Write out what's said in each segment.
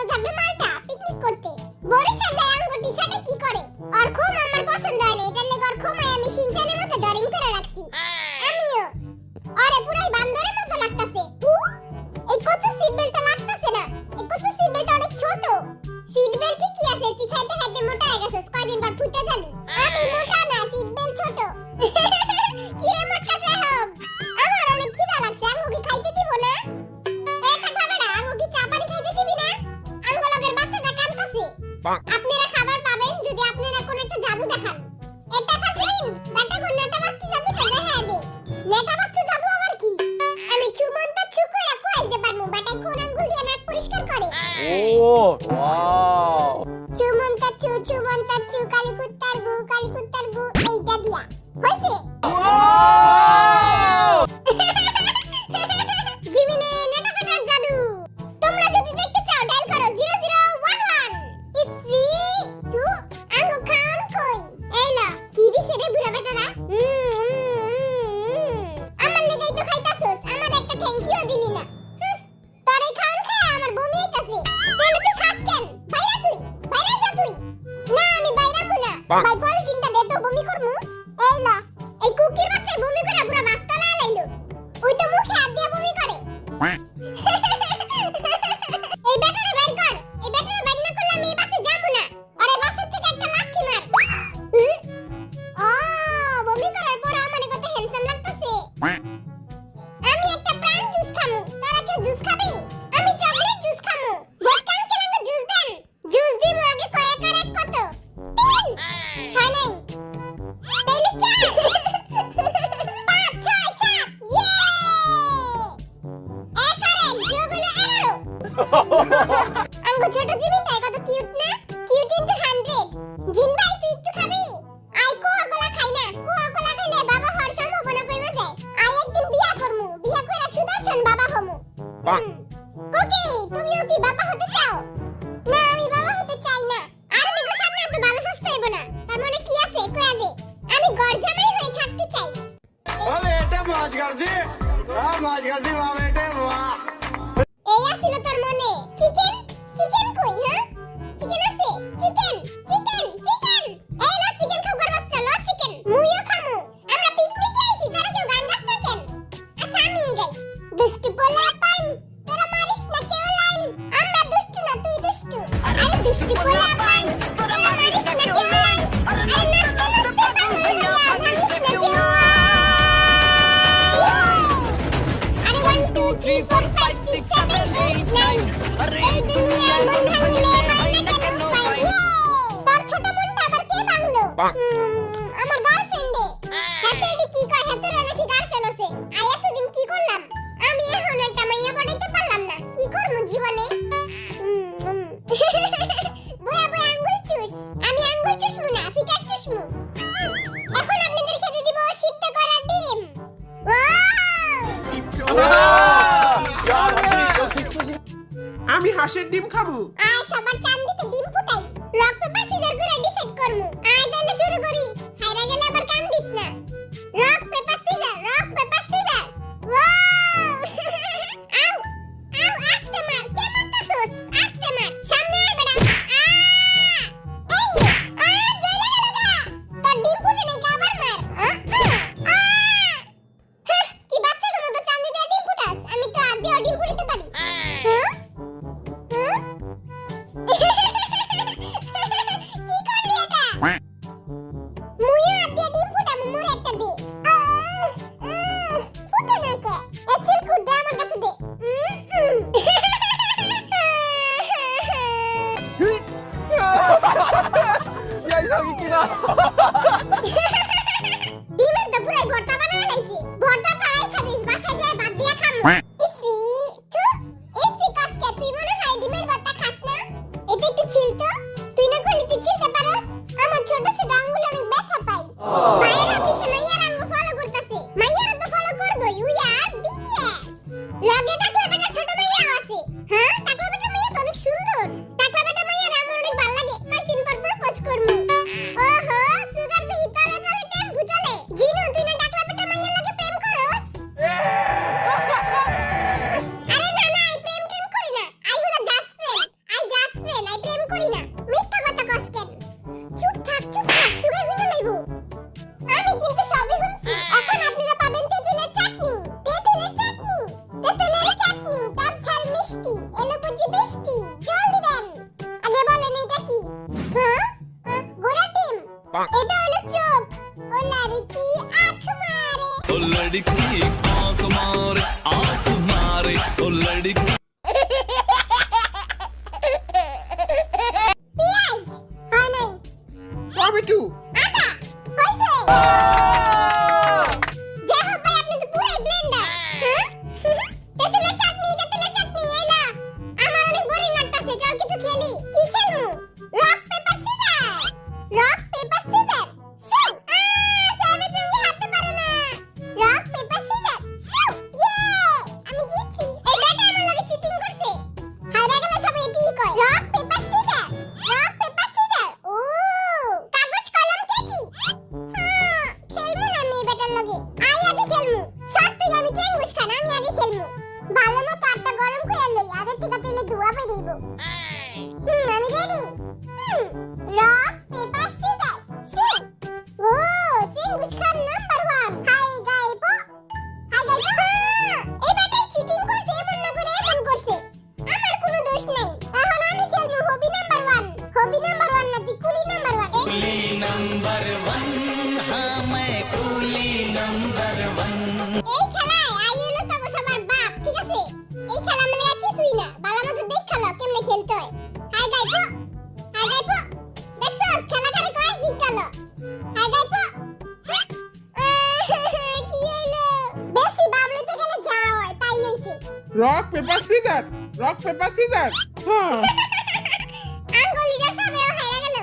কক্সবাজার যাবে মাল্টা পিকনিক করতে। বরিশালে আঙ্গো টি-শার্টে কি করে? আর খুব আমার পছন্দ হয় না, এটার লেগে আর খুমায় আমি সিনচানের মতো ডরিং করে রাখছি। আমিও আরে পুরাই বান্দরের মতো লাগতাছে। এই কচু সিট বেল্টটা লাগতাছে না, এই কচু সিট বেল্টটা অনেক ছোট। সিট বেল্ট ঠিকই আছে, তুই খাইতে খাইতে মোটা হয়ে গেছিস, কয়দিন পর ফুটে যাবি। আমি মোটা না, সিট বেল্ট ছোট। কি রে মোটা সাহেব, আমার অনেক খিদা লাগছে, আঙ্গো কি খাইতে দিব না? আপনারা খাবার পাবেন যদি আপনারা কোন একটা জাদু দেখান। এটা খাসিন বেটা কোন নেটা বাচ্চু জাদুটা দেখায় দে। নেটা বাচ্চু জাদু আবার কি? আমি চুমন্তা ছু কইরা কইতে পারমু, বেটা কোন আঙ্গুল দিয়ে নাক পরিষ্কার করে। ও ওয়াও, চুমন্তা ছু কালি কুত্তার গু এইটা দিয়া হইছে। জিমিনে নেটা ফাটার জাদু। তোমরা যদি দেখতে চাও ডায়াল করো 0011। ইসি তু আঙ্গো খান কই এলা কি দিছে রে বুড়া বেটারা। আমার লেগাই তো খাইতাছস, আমার একটা থ্যাঙ্ক ইউ দিলি না। তোর এই খান খায় আমার বমি আইতাছে। তাহলে তুই খাস কেন? বাইরে যা তুই। না আমি বাইরে মুনা, ভাই পলিথিনটা দে তো বমি করমু। এলা এই কুকির বাচ্চা বমি করে পুরো বাস্তলা লাইলো। ওই তো মুখে হাত দিয়ে বমি করে। এই বেটারে বের কর, এই বেটারে বের না করলে আমি এই বাসে যাবো না। আরে বাসের থেকে একটা লাথি মার। বমি করার পর আমার কত হ্যান্ডসাম লাগতেছে। আমি একটা প্রাণ জুস খামু, তোরা কেউ জুস খাবি? আমি চকলেট জুস খামু। ভোটকা আঙ্কেল আমাকে জুস দেন। জুস দিমু আগে কয়েক আর এক কত? 3 হয় নাই তাইলে 4 5 6 7 ইয়ে এক আর এক যোগ হলো 11। আঙ্গো ছোট জিমিনটা কত কিউট না, কিউট ইনটু 100। জিন ভাই তুই একটু খাবি? আই কোকা কোলা খাই না, কোকা কোলা খাইলে বাবা হওয়ার সম্ভাবনা কমে যায়। আই একদিন বিয়া করমু, বিয়া কইরা সুদর্শন বাবা হমু। কোকি তুমিও কি বাবা হতে চাও? না আমি বাবা হতে চাই না। আর আমি গো সামনে এত ভালো সুস্থ হইব না, তার মানে কি আছে কইয়া দে। আমি গর্জামাই হয়ে থাকতে চাই। ও বেটা মौज कर दी, मौज कर दी वाह बेटे वाह। এই আছিল তোর মনে? চিকেন কই? হ্যাঁ চিকেন আছে, চিকেন এই লো চিকেন খাবার বাচ্চা, লো চিকেন মুইও খামু। আমরা পিকনিকে আইছি, তোরা কেউ গান গাছ না কেন? আচ্ছা আমি গাই। দুষ্টু পোলা পাইন তোরা মারিস না কেউ লাইন, আমরা দুষ্টু না তুই দুষ্টু। আরে দুষ্টু পোলা পাইন তোরা মারিস না কেউ লাইন, আরে নাচতে নাচতে পাগল হইয়া মারিস না কেউ লাইন। আরে 1 2 3 4 5 6 7 8 9 এই দুনিয়ার মন ভাঙিলে হয় না কেন পাই। তোর ছোট মনটা আবার কে ভাঙলো? আমার গার্লফ্রেন্ডে। হাতে এডি কি কয়, হাতের নাকি গার্লফ্রেন্ড আছে। আই এতদিন কি করলাম? আমি এখন একটা মাইয়া পড়াইতে পারলাম না, কি করব জীবনে? বয়া আঙ্গুল চুষ। আমি আঙ্গুল চুষমু না, ফিটার চুষমু। এখন আপনাদের খেতে দিব সিদ্ধ করা ডিম। আমি হাঁসের ডিম খাবো। আয় সবার চান্দিতে ডিম ফুটাই, রক পেপার সিজার করে ডিসাইড করমু। আয় তাহলে শুরু করি, হাইরা গেলে আবার কাম দিস না। রক পেপার সিজার ওয়াও আউ আস্তে মার, কে মারতাছস? আস্তে মার, সামনে আয় বেটা। এই নে জয়লা গেল গা। তোর ডিম ফুটে নাই, আবার মার। কি বাচ্চাদের মতো চান্দি দিয়ে ডিম ফুটাস? আমি তো আগে ডিম ফুটাতে পারি। কি করলি এটা? মুইও আগে ডিম ফুটামু, মোর একটা দে। ফুটে না কে? এ চিরকুট দে আমার কাছে দে। ডিমের তো পুরাই ভর্তা বানায় লাইছি। ভর্তা ছাড়াই খাদিস, বাসায় যায় ভাত দিয়া খামু। ইসি তু এসি কাসকে তুই মনে হয় ডিমের ভর্তা খাস না? এটা একটু ছিল তো, তুই না করলি তুই ছিলতে পারস? আমার ছোট ছোট আঙ্গুল অনেক ব্যথা পাই। মায়েরা পিছে মাইয়ার আঙ্গুল ফলো করতেছে, মাইয়ারা তো ফলো করবই। We are BTS. লগে টাকলা বেটা ছোট মাইয়া আছে। হ্যাঁ টাকলা বেটা মাইয়া তো অনেক সুন্দর। টাকলা বেটা মাইয়ার আমার অনেক ভালো লাগে, কয়েকদিন পর প্রপোজ করমু। ওহো সুগার দেহি তলে তলে টেম্পু চলে। জিনু তুই না টাকলা বেটা মাইয়ার লাগে প্রেম করস? আরে না না, আই প্রেম করি না। আই হলো জাস্ট ফ্রেন্ড। আই लड़की आंख मारे आंख मारे ओ लड़की পিয়াজ হয় নাই টমেটো আদা হইছে যে হবে আপনি তো পুরাই ব্লেন্ডার হ্যাঁ তেতুলের চাটনি এলা আমার অনেক বোরিং লাগতাছে চল কিছু খেলি কি খেলমু রক পেপার সিজার শুট সাবে জঙ্গি হাঁটতে পারে না রক পেপার সিজার শুট ইয়ে আমি জিতছি এই বেটা আমার লগে চিটিং করছে হাইরা গেলে সবাই এটাই কয় রক পেপার সিজার ও কাগজ কলম কেচি হ্যাঁ খেলমু না আমি এই বেটার লগে আগে খেলমু সত্যি আমি চেঙ্গুস খান আমি আগে খেলমু ভালো মতো আটটা গরম করে লই আগে থেকে তেলে ধোয়া বেরিয়েব আমি ready rock paper scissor shoot ও চেঙ্গুস খান নাম্বার 1 হাই গাইবো এই বেটাই চিটিং করছে এমন না করে এমন করছে আমার কোনো দোষ নাই এখন আমি খেলবো হবি নাম্বার 1 না তুই কুলি নাম্বার 1 এই খেলায় আইএনও তো সবার বাপ ঠিক আছে এই খেলা মানে কিছুই না বালা মতো দেখ খেলা কেমনে খেলতে হয় হাই গাইবো দেখছস খেলা করে কয় হিকালো হাই গাইবো কি হইলো বেশি বাবলুতে গেলে যা হয় তাই হইছে রক পেপার সিজার হ্যাঁ আঙ্গুলিটা সবেও হাইরা গেল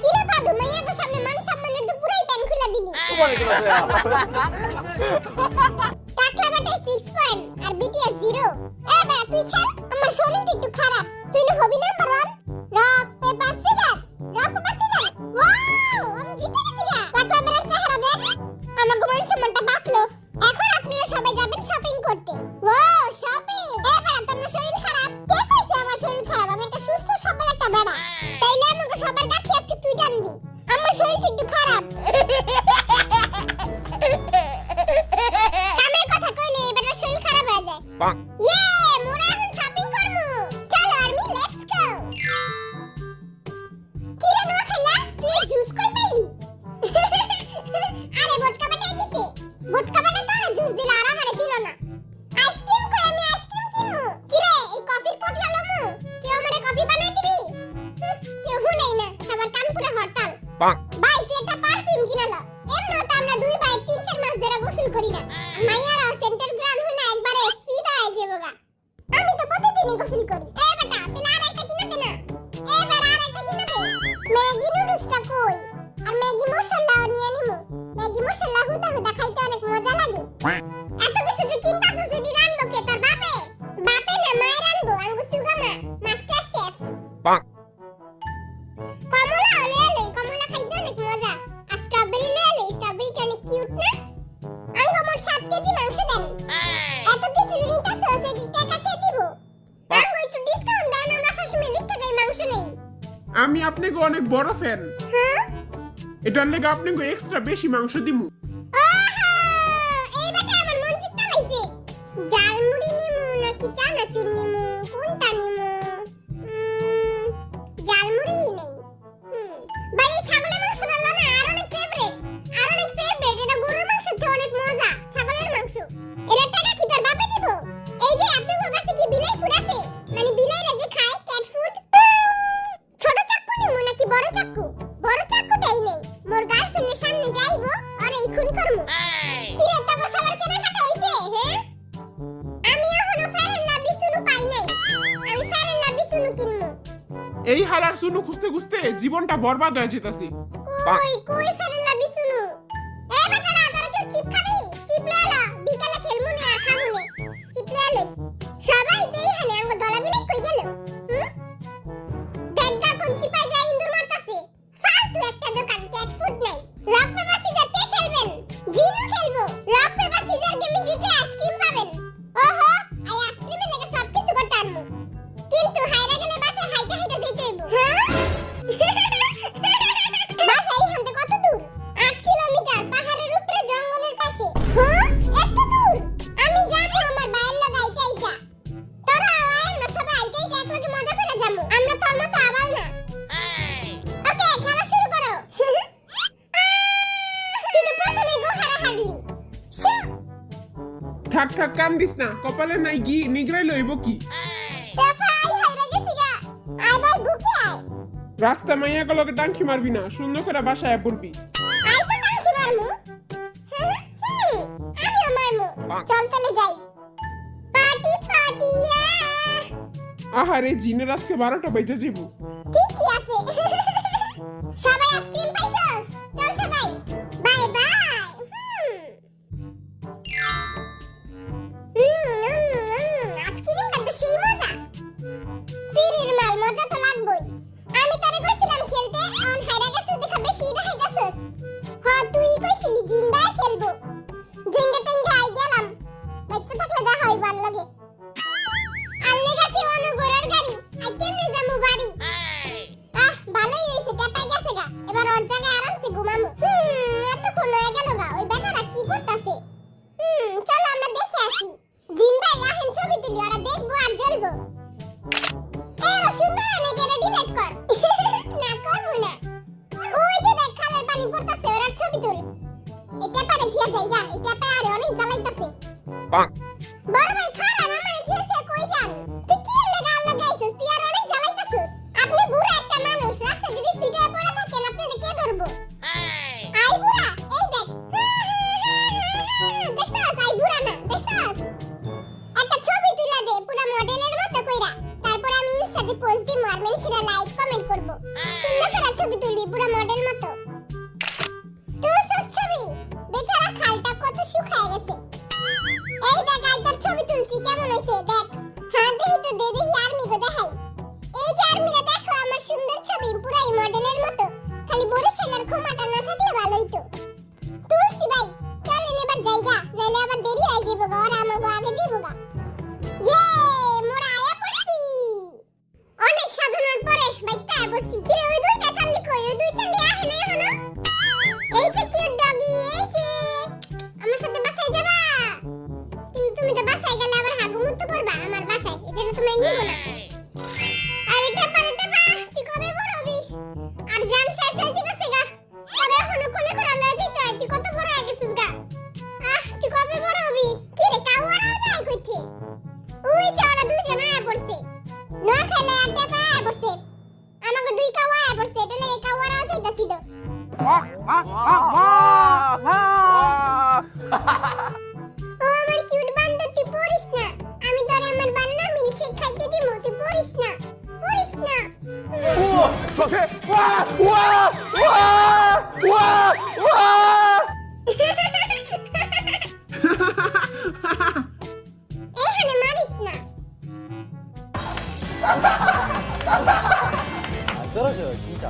কি রে পাদু মাইয়া তো সামনে মান সম্মানের তো পুরাই প্যান খুলে দিলি তোমারে কেন টাকলা বাটে 6 পয়েন্ট আর বিটিএস 0 এ বেটা তুই খেল আমার শরীরটা একটু খারাপ তুই না হবি number 1 rock paper scissor wow আমি জিতে গেছি গা টাকলা বেটার চেহারা দেখ আমার মান সম্মানটা বাঁচলো এখন আপনারা সবাই যাবেন শপিং করতে ওয়াও শপিং এ বেটা তোমার শরীর খারাপ কে কইছে আমার শরীর খারাপ আমি একটা সুস্থ সবল একটা বেটা তাইলে আমাকে সবার কাছে আজকে তুই জানবি আমার শরীরটা একটু খারাপ কামের কথা কইলে এবারে শরীর খারাপ হয়ে যায় ইয়ে মোরা এখন শপিং করব চলো আর্মি লেটস গো কি রে নো খেলা তুই জুস কই পাইলি আরে বোটকা বাটাই দিছে বোটকা বাটা তো জুস দিল আর আমারে দিল না আইসক্রিম কই আমি আইসক্রিম কিনবো কি রে এই কফির পট লালমু কেউ আমারে কফি বানাই দিবি কেউ হুনাই না সবার কান পুরো হরতাল ভাই তুই একটা পারফিউম কিনালো এমনো তো আমরা দুই ভাই 3-4 মাস ধরে গোসল করি না মাইয়ারা সেন্টার গ্রাউন্ড হনা একবারে ফিদা হয়ে যাবোগা আমি তো প্রতিদিনই গোসল করি এ বেটা তাহলে আরেকটা কিনা দে না এবার আরেকটা কিনা দে ম্যাগি নুডলসটা কই আর ম্যাগি মশলা নিয়ে নিমু ম্যাগি মশলা হুদা খাইতে অনেক মজা লাগে এত কিছু যে কিনতাছ সেটি রানবো কে তোর বাপে না মাই রানবো আঙ্গু সুগামা মাস্টার শেফ কমলা লই কমলা খাইতে অনেক মজা আর স্ট্রবেরি লই স্ট্রবেরিটা অনেক কিউট না আঙ্গু মোট 7 কেজি মাংস দেন এত কিছু নিতাছ সেটি টাকা কে দিব আঙ্গু একটু ডিসকাউন্ট দেন আমরা সবসময় লিখতে যাই মাংস নেই আমি আপনাকে অনেক বড় ফ্যান হ্যাঁ এটার লেগে আপনাকে এক্সট্রা বেশি মাংস দিমু আহা এই বেটা আমার মন চিত্তা লাইছে জালমুড়ি নিমু নাকি চানাচুর নিমু কোনটা নিমু জালমুড়ি নেই ভাই ছাগলের মাংস রান্না না আর অনেক ফেভারিট এটা গরুর মাংস থেকে অনেক মজা ছাগলের মাংস এর টাকা কি তোর বাপে দিব এই যে আপনাদের কাছে কি বিলাই ফুড আছে মানে বিলাইরা যে খায় ক্যাট ফুড ছোট চাকু নিমু নাকি বড় চাকুটাই নেই মোর গার্লফ্রেন্ডের সামনে যাইবো আর এই খুন করমু কি রে তবে সবার কেনাকাটা হইছে হ্যাঁ আমি এখনো ফেরেন লাভলি সুনু পাই নাই আমি ফেরেন লাভলি সুনু কিনমু এই হালার সুনু খুঁজতে খুঁজতে জীবনটা বরবাদ হয়ে যেতাছি কই ফেরেন লাভলি সুনু এ বেটা না তোরা কেউ চিপ খাবি চিপ লইলা বিকালে খেলমু না আর খামু না চিপ লইলাই সবাই দেই হানে আঙ্গ দলা মিলাই কই গেল দেখা কোন চিপাই যায় ইন্দুর মারতাছে ফালতু একটা দোকান ক্যাট ফুড নাই রক পেপার সিজার কে খেলবেন জিনু খেলবো রক পেপার সিজার গেমে জিতে আইসক্রিম পাবেন ওহো আই আইসক্রিমের লেগে সবকিছু করতে আনমু কিন্তু হাইরা গেলে বাসায় হাইটা যেতে হইব হ্যাঁ বাসায় এইখান থেকে কত দূর থাক কান্দিস না, কপালে নাই গি নিগরাই লইব কি? টেপা আই হাইরা গেছি গা। আই ভাই বুকে আয়। রাস্তা মাইয়া গুলোকে টাঙ্কি মারবি না, সুন্দর করে বাসায় পড়বি। আই তো টাঙ্কি মারমু। আমিও মারমু। চল তাহলে যাই। পার্টি পার্টি আহারে জিনের আজকে 12টা বাজে যাবো। ঠিকই আছে। সবাই আইসক্রিম পাইছস? চল সবাই। Bye bye. আইসক্রিমটা তো সেই মজা। ফিরির মাল মজা তো লাগবই। আমি তোরে কইছিলাম খেলতে, অন হাইরা গেছস দেখা বেশি দেখাইতাছস। হ্যাঁ তুই কইছিলি জিন ভাই খেলবো। জিঙ্গা টিঙ্গা আই গেলাম। বাচ্চা থাকলে দেখা হই ভালো লাগে। আল্লে গাছে অনুগরার গাড়ি। আই কেমনে যামু বাড়ি? ভালোই হইছে টেপাই গেছে গা। এবার ওর জায়গায় আরামসে ঘুমামু। এতক্ষণ হয়ে গেল গা। ওই বেটারা কি করতাছে? চলো আমরা দেখে আসি। জিন ভাই আহেন ছবি তুলি, ওরা দেখবো আর জ্বলবো। এরা সুন্দর অনেক, এরা ডিলিট কর। না করবো না। ওই যে দেখ খালের পানি পড়তাছে, ওরা ছবি তুল। এটা পারে থিয়া যাইগা, এটা পারে অনেক জ্বালাইতাছে। বড় ভাই খারা না মানে থিয়া কই যান? তুই কি লাগাইছস? তুই আর অনেক জ্বালাইতাছস। আপনি বুড়া একটা মানুষ, রাস্তা যদি ফিটে পড়ে থাকেন আপনারে কে ধরবো? আই বুড়া, এই দেখ। দেখছস আই বুড়া না, দেখছস? একটা ছবি তুলে দে পুরো মডেলের মতো কইরা। তারপর আমি ইনস্টাতে পোস্ট দিই, আর মানুষরা লাইক কমেন্ট করব। সুন্দর করে ছবি তুলবি পুরো মডেল মতো। তুলছস ছবি? বেচারা খালটা কত শুকায় গেছে। এই দেখ আই তোর ছবি তুলছি, কেমন হইছে দেখ। হ্যাঁ দেখি তো দে, দেখি আর্মি গো দেখাই। এই যে আর্মিরা দেখো আমার সুন্দর ছবি পুরাই মডেলের মতো। খালি বরিশালের ক্ষমাটা না থাকলে ভালো হইতো। তুলছি ভাই, চলেন এবার যাইগা, নাইলে আবার দেরি হয়ে যাবো গা, ওরা আমাকে আগে যাবো গা। ইয়ে মোরা আয়া পড়ছি। অনেক সাধনার পরে বাইতে আয়া পড়ছি। কি রে ওই দুইটা চাললি কই? ওই দুই চাললি আহে না এখনো? এই যে কিউট ডগি, এই যে আমার সাথে বাসায় যাবা? কিন্তু তুমি তো বাসায় গেলে আবার হাগুমুত্ত করবা আমার বাসায়, এজন্য তুমি নিব না। আরে টেপা তুই কবে বড় হবি? আর জান শেষ হয়ে যাচ্ছে গা। তোরে এখনো কোলে করে লয়ে যেতে হয়, তুই কত বড় হয়ে গেছিস গা। তুই কবে বড় হবি? কি রে কাওয়ারাও যায় কইতে? ওই যে ওরা দুইজন আয়া পড়ছে। না খেলে আর টেপা আয়া পড়ছে। আমাকে দুই কাওয়া আয়া পড়ছে, এটা লাগে কাওয়ারাও যাইতাছিল। ও আমার কিউট বান্দর, তুই পড়িস না। আমি তোরে আমার বান্না মিল্কশেক খাইতে দিমু, তুই পড়িস না। পড়িস না। এখানে মারিস না। 안 떨어져요 진짜.